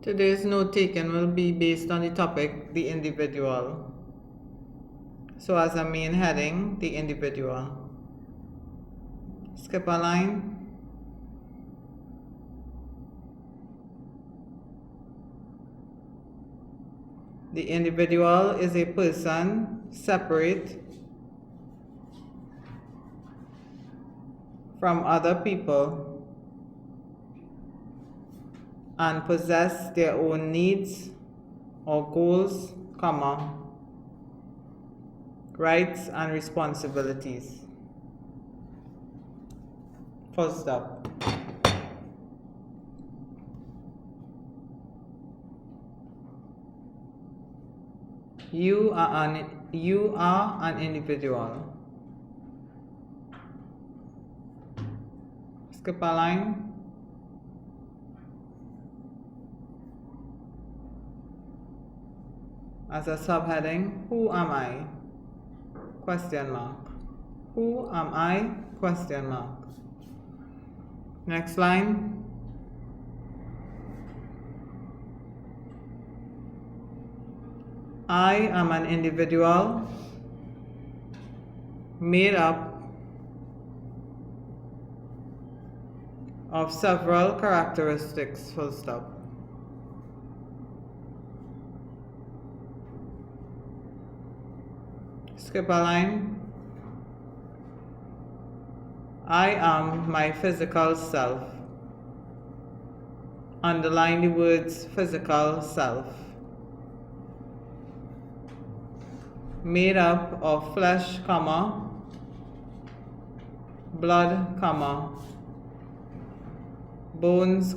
Today's note taken will be based on the topic, the individual. So as a main heading, the individual. Skip a line. The individual is a person separate from other people and possess their own needs or goals, rights and responsibilities. Full stop. You are an individual. Skip a line. As a subheading, who am I? Question mark. Who am I? Question mark. Next line. I am an individual made up of several characteristics, full stop. Skip a line. I am my physical self. Underline the words physical self. Made up of flesh, blood, bones,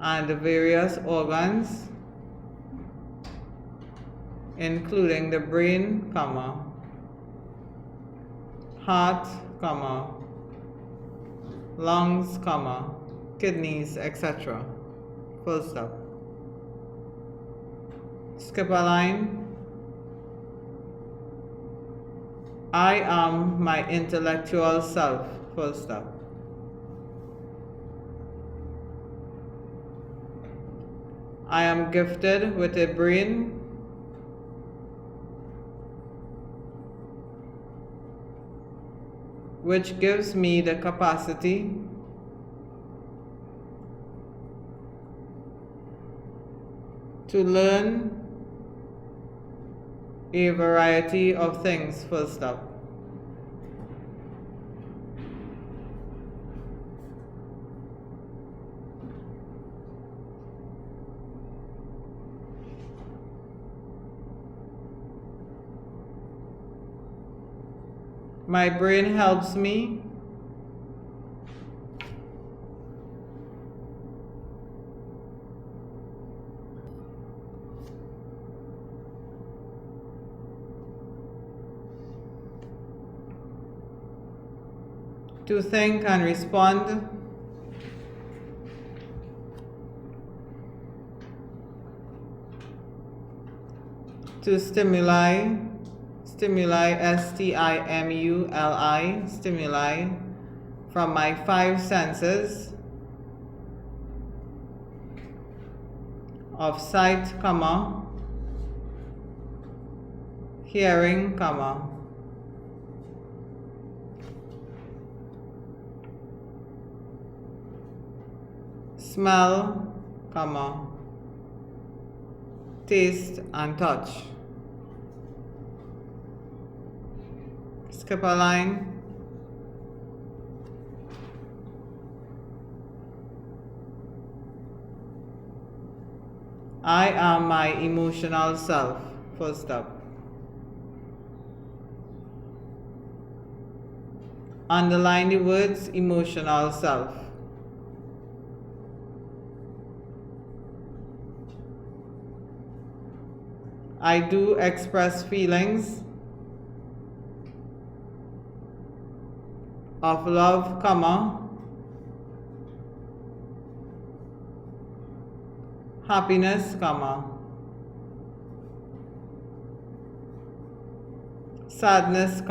and the various organs, including the brain, heart, lungs, kidneys, etc. Full stop. Skip a line. I am my intellectual self, full stop. I am gifted with a brain which gives me the capacity to learn a variety of things, full stop. My brain helps me to think and respond to stimuli, S-T-I-M-U-L-I, stimuli from my 5 senses of sight, hearing, smell, taste and touch. Skip a line. I am my emotional self, full stop. Underline the words emotional self. I do express feelings of love, happiness, sadness,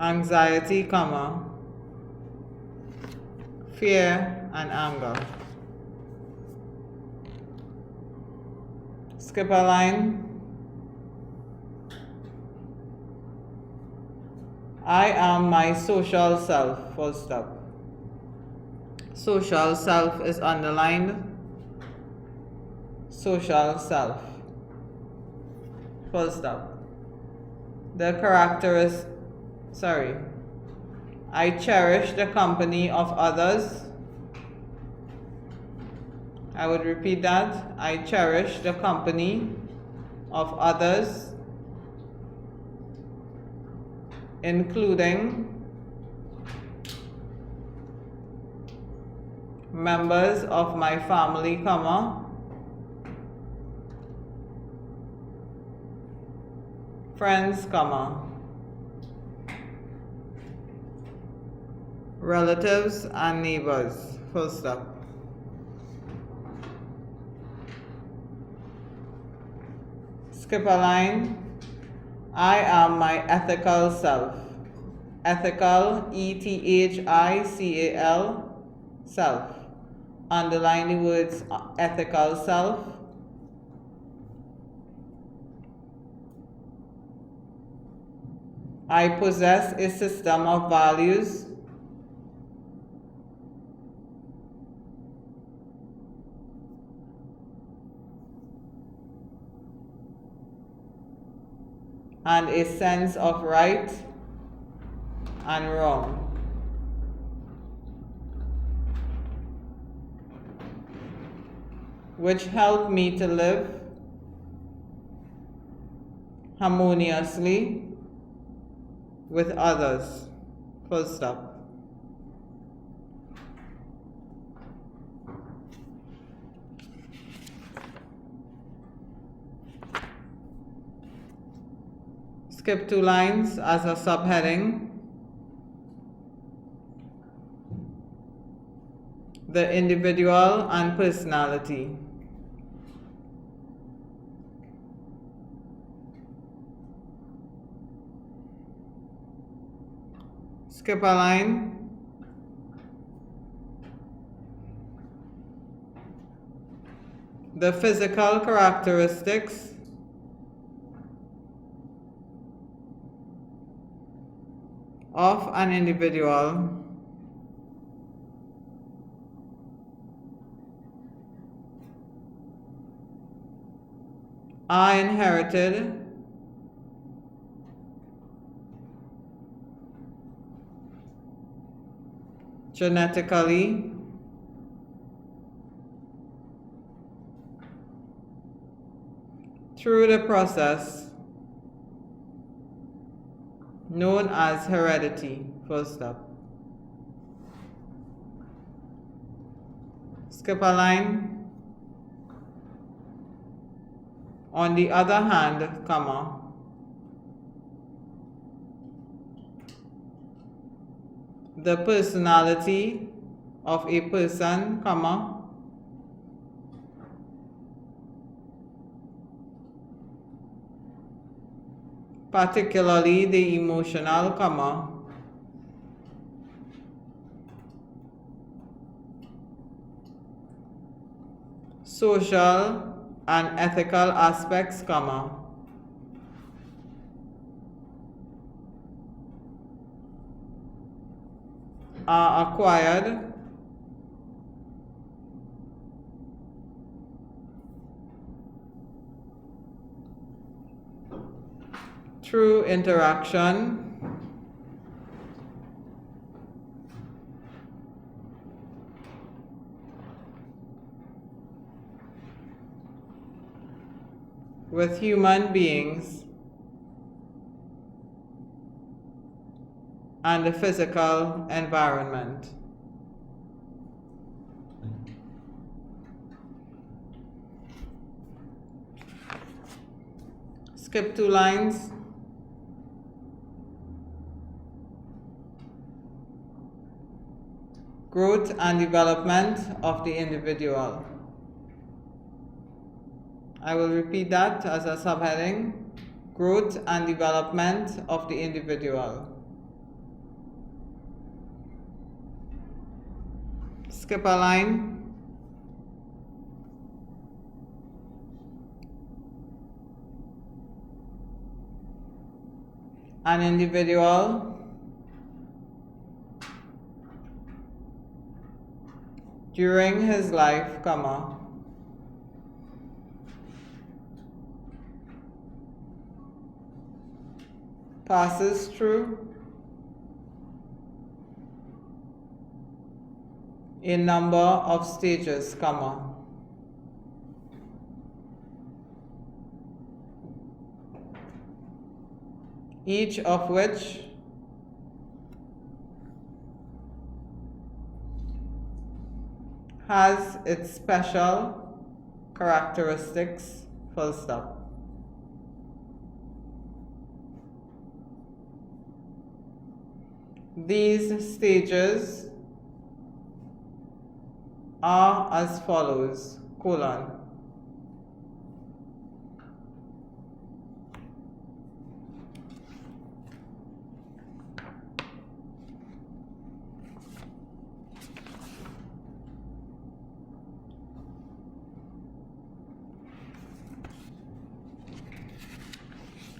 anxiety, fear, and anger. Skip a line. I am my social self, full stop. Social self is underlined. Social self, full stop. The I cherish the company of others. I would repeat that. I cherish the company of others, including members of my family, friends, relatives and neighbors, full stop. Skip a line. I am my ethical self. Ethical, ethical, self. Underline the words ethical self. I possess a system of values. And a sense of right and wrong. Which help me to live harmoniously with others, full stop. Skip 2 lines as a subheading. The individual and personality. Skip a line. The physical characteristics of an individual are inherited genetically through the process known as heredity, full stop. Skip a line. On the other hand, the personality of a person, particularly the emotional, social and ethical aspects, are acquired through interaction with human beings and the physical environment. Skip 2 lines. Growth and development of the individual. I will repeat that as a subheading. Growth and development of the individual. skip a line. An individual during his life, comma, passes through a number of stages, comma, each of which has its special characteristics, full stop. These stages are as follows, colon.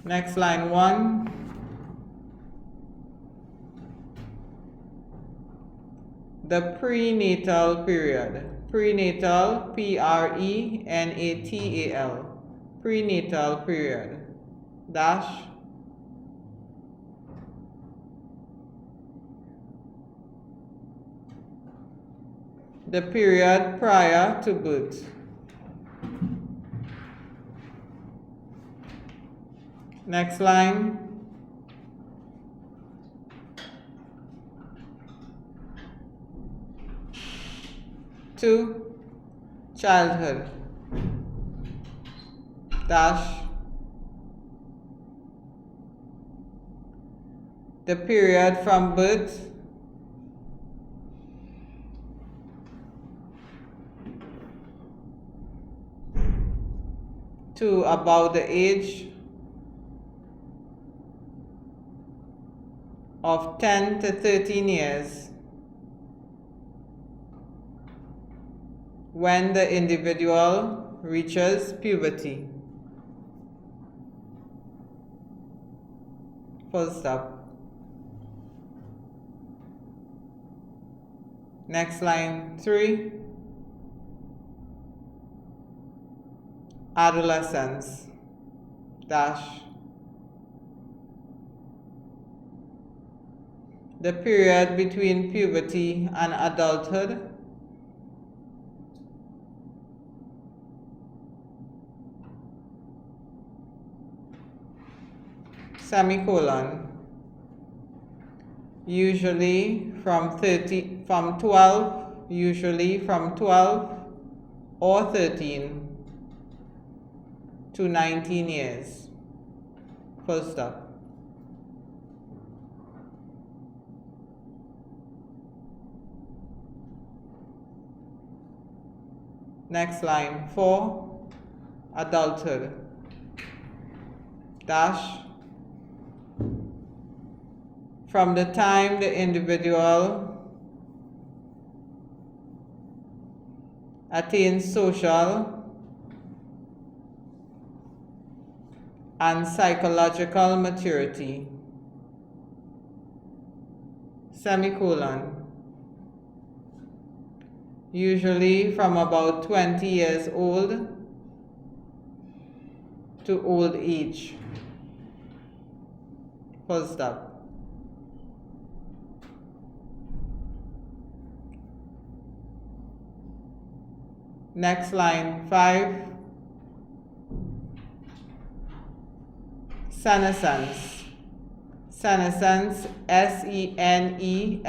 Next line 1. The prenatal period. Prenatal, Prenatal. Prenatal period. Dash. The period prior to birth. Next line. Two, childhood. Dash. The period from birth to about the age of 10 to 13 years, when the individual reaches puberty. Full stop. Next line 3. Adolescence. Dash. The period between puberty and adulthood, semicolon, usually from 12 or 13 to 19 years. Full stop. Next line 4, adulthood. Dash. From the time the individual attains social and psychological maturity, semicolon, usually from about 20 years old to old age. Full stop. Next line 5, senescence. Senescence, Senescence,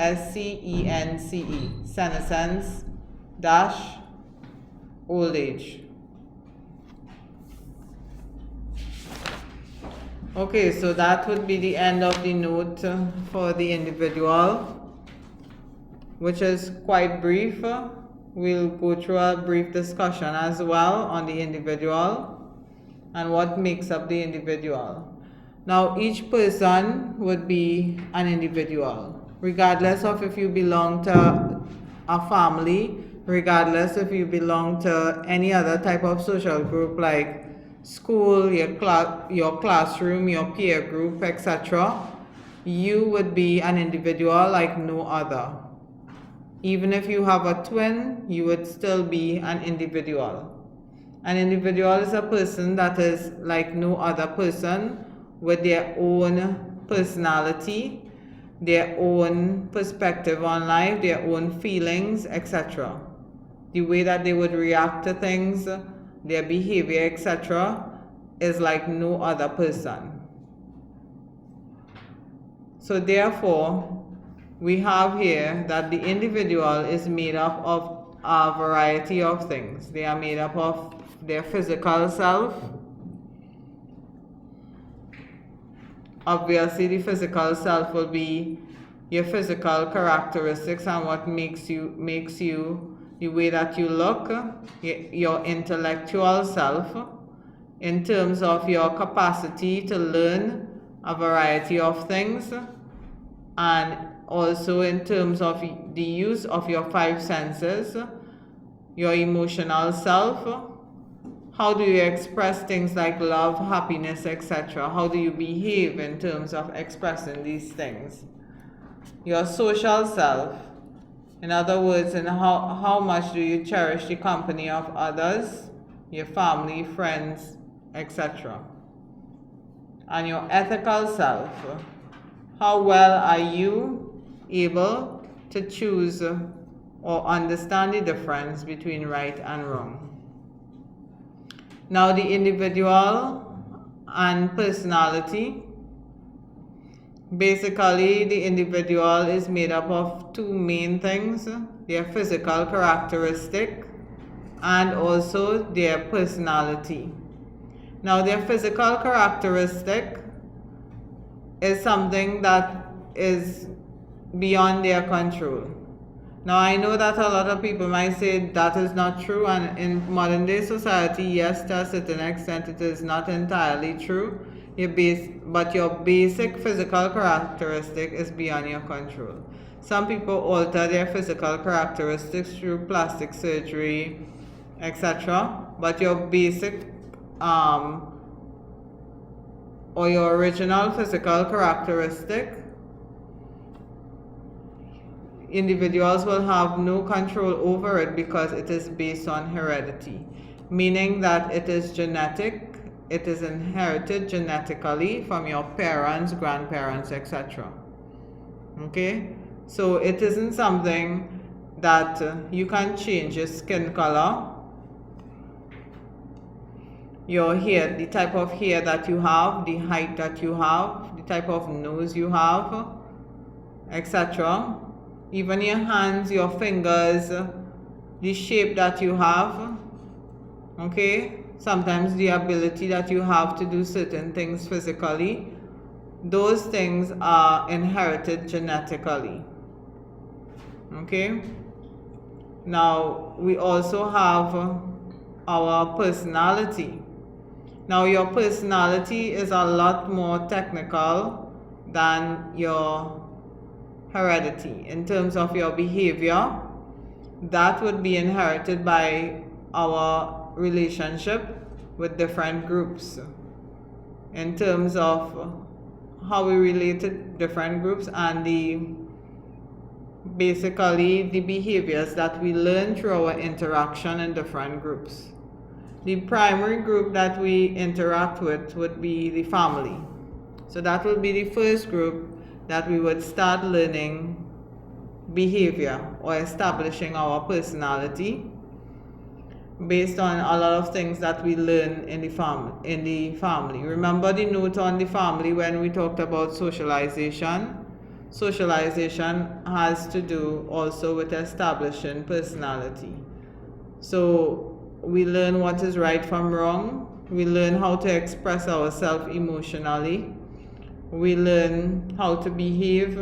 senescence, dash, old age. Okay, so that would be the end of the note for the individual, which is quite brief. We'll go through a brief discussion as well on the individual and what makes up the individual. Now, each person would be an individual, regardless of if you belong to a family, regardless if you belong to any other type of social group like school, your classroom, your peer group, etc., you would be an individual like no other. Even if you have a twin, you would still be an individual. An individual is a person that is like no other person, with their own personality, their own perspective on life, their own feelings, etc. The way that they would react to things, their behavior, etc., is like no other person. So therefore, we have here that the individual is made up of a variety of things. They are made up of their physical self. Obviously, the physical self will be your physical characteristics and what makes you the way that you look, your intellectual self, in terms of your capacity to learn a variety of things, and also in terms of the use of your five senses, your emotional self. How do you express things like love, happiness, etc.? How do you behave in terms of expressing these things? Your social self. In other words, in how much do you cherish the company of others, your family, friends, etc. And your ethical self. How well are you able to choose or understand the difference between right and wrong? Now, the individual and personality. Basically, the individual is made up of two main things: their physical characteristic and also their personality. Now, their physical characteristic is something that is beyond their control. Now, I know that a lot of people might say that is not true, and in modern day society, yes, to a certain extent, it is not entirely true. But your basic physical characteristic is beyond your control. Some people alter their physical characteristics through plastic surgery, etc. But your basic or your original physical characteristic, individuals will have no control over it because it is based on heredity, meaning that it is genetic. It is inherited genetically from your parents, grandparents, etc. Okay? So it isn't something that you can change. Your skin color, your hair, the type of hair that you have, the height that you have, the type of nose you have, etc. Even your hands, your fingers, the shape that you have. Okay? Sometimes the ability that you have to do certain things physically, those things are inherited genetically. Okay? Now, we also have our personality. Now, your personality is a lot more technical than your heredity. In terms of your behavior, that would be inherited by our relationship with different groups, in terms of how we relate to different groups and basically the behaviors that we learn through our interaction in different groups. The primary group that we interact with would be the family. So that would be the first group that we would start learning behavior or establishing our personality based on a lot of things that we learn in the family. Remember the note on the family when we talked about socialization? Socialization has to do also with establishing personality. So we learn what is right from wrong. We learn how to express ourselves emotionally. We learn how to behave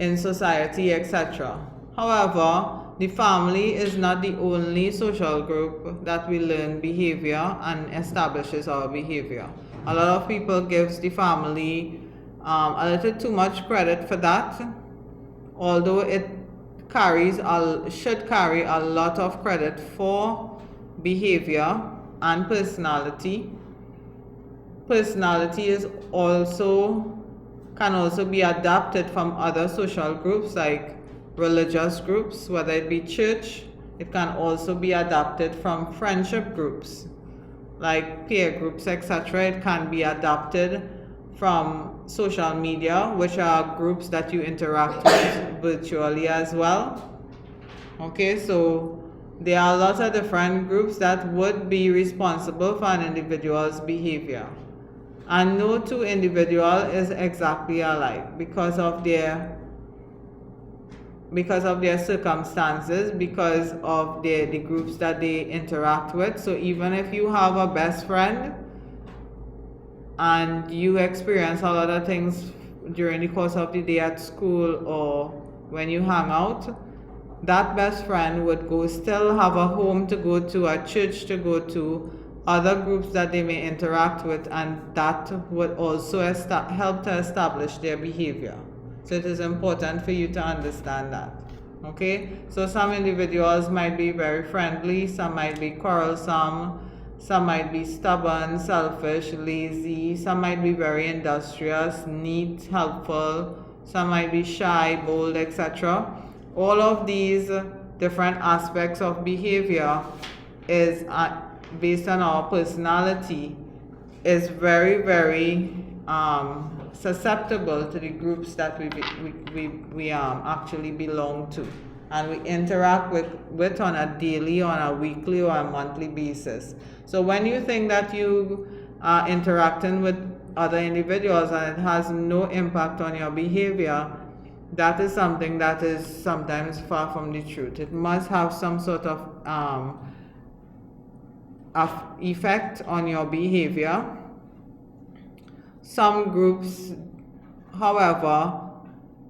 in society, etc. However, the family is not the only social group that we learn behavior and establishes our behavior. A lot of people gives the family a little too much credit for that, although it should carry a lot of credit for behavior and personality. Personality can also be adapted from other social groups like religious groups, whether it be church. It can also be adapted from friendship groups like peer groups, etc. It can be adapted from social media, which are groups that you interact with virtually as well. Okay, so there are lots of different groups that would be responsible for an individual's behavior. And no two individuals is exactly alike because of their circumstances, because of the groups that they interact with. So even if you have a best friend and you experience a lot of things during the course of the day at school or when you hang out, that best friend would still have a home to go to, a church to go to, other groups that they may interact with, and that would also help to establish their behavior. So it is important for you to understand that. Okay, so some individuals might be very friendly, some might be quarrelsome, some might be stubborn, selfish, lazy, some might be very industrious, neat, helpful, some might be shy, bold, etc. All of these different aspects of behavior is based on our personality, is very, very susceptible to the groups that we actually belong to, and we interact with on a daily, on a weekly, or a monthly basis. So when you think that you are interacting with other individuals and it has no impact on your behavior, that is something that is sometimes far from the truth. It must have some sort of effect on your behavior. Some groups, however,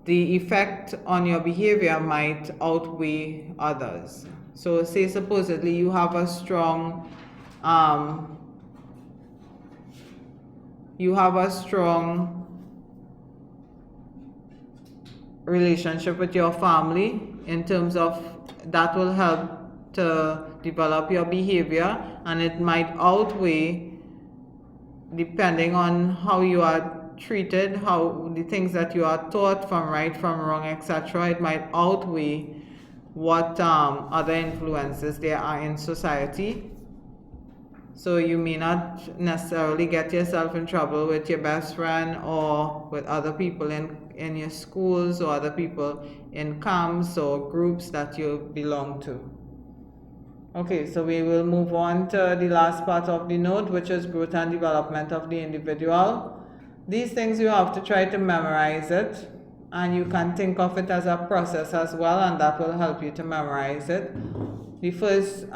the effect on your behavior might outweigh others. So say supposedly you have a strong relationship with your family, in terms of that will help to develop your behavior, and it might outweigh, depending on how you are treated, how the things that you are taught from right, from wrong, etc. It might outweigh what other influences there are in society. So you may not necessarily get yourself in trouble with your best friend or with other people in your schools, or other people in camps or groups that you belong to. Okay, so we will move on to the last part of the note, which is growth and development of the individual. These things you have to try to memorize it, and you can think of it as a process as well, and that will help you to memorize it. The first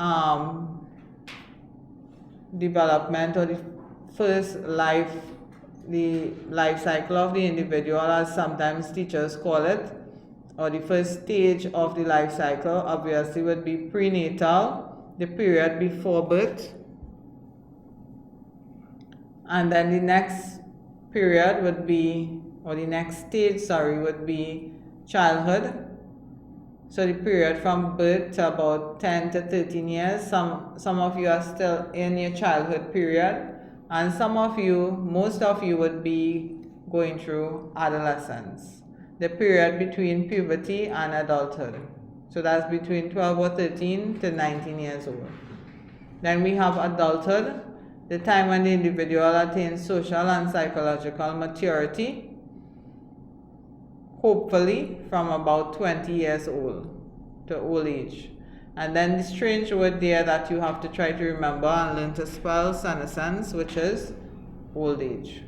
development, or the first life cycle of the individual, as sometimes teachers call it, or the first stage of the life cycle, obviously would be prenatal, the period before birth. And then the next period would be, or the next stage, would be childhood. So the period from birth to about 10 to 13 years. Some of you are still in your childhood period, and most of you would be going through adolescence, the period between puberty and adulthood. So that's between 12 or 13 to 19 years old. Then we have adulthood, the time when the individual attains social and psychological maturity, hopefully from about 20 years old to old age. And then the strange word there that you have to try to remember and learn to spell, senescence, which is old age.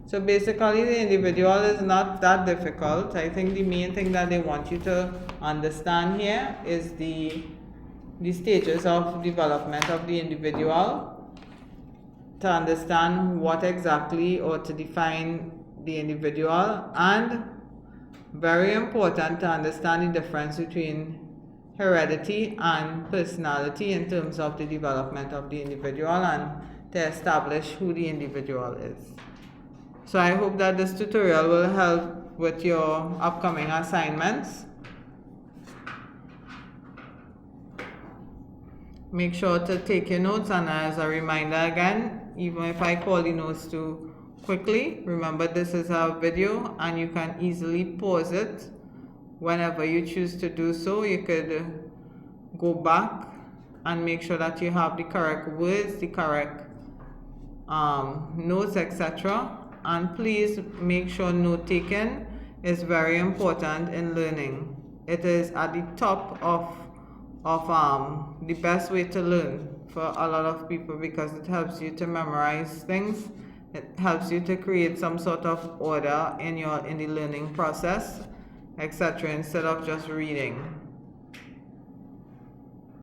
So basically the individual is not that difficult. I think the main thing that they want you to understand here is the stages of development of the individual, to understand what exactly, or to define the individual, and very important to understand the difference between heredity and personality in terms of the development of the individual, and to establish who the individual is. So I hope that this tutorial will help with your upcoming assignments. Make sure to take your notes, and as a reminder again, even if I call the notes too quickly, remember this is a video and you can easily pause it whenever you choose to do so. You could go back and make sure that you have the correct words, the correct notes, etc. And please make sure note taking is very important in learning. It is at the top of the best way to learn for a lot of people, because it helps you to memorize things. It helps you to create some sort of order in the learning process, etc., instead of just reading.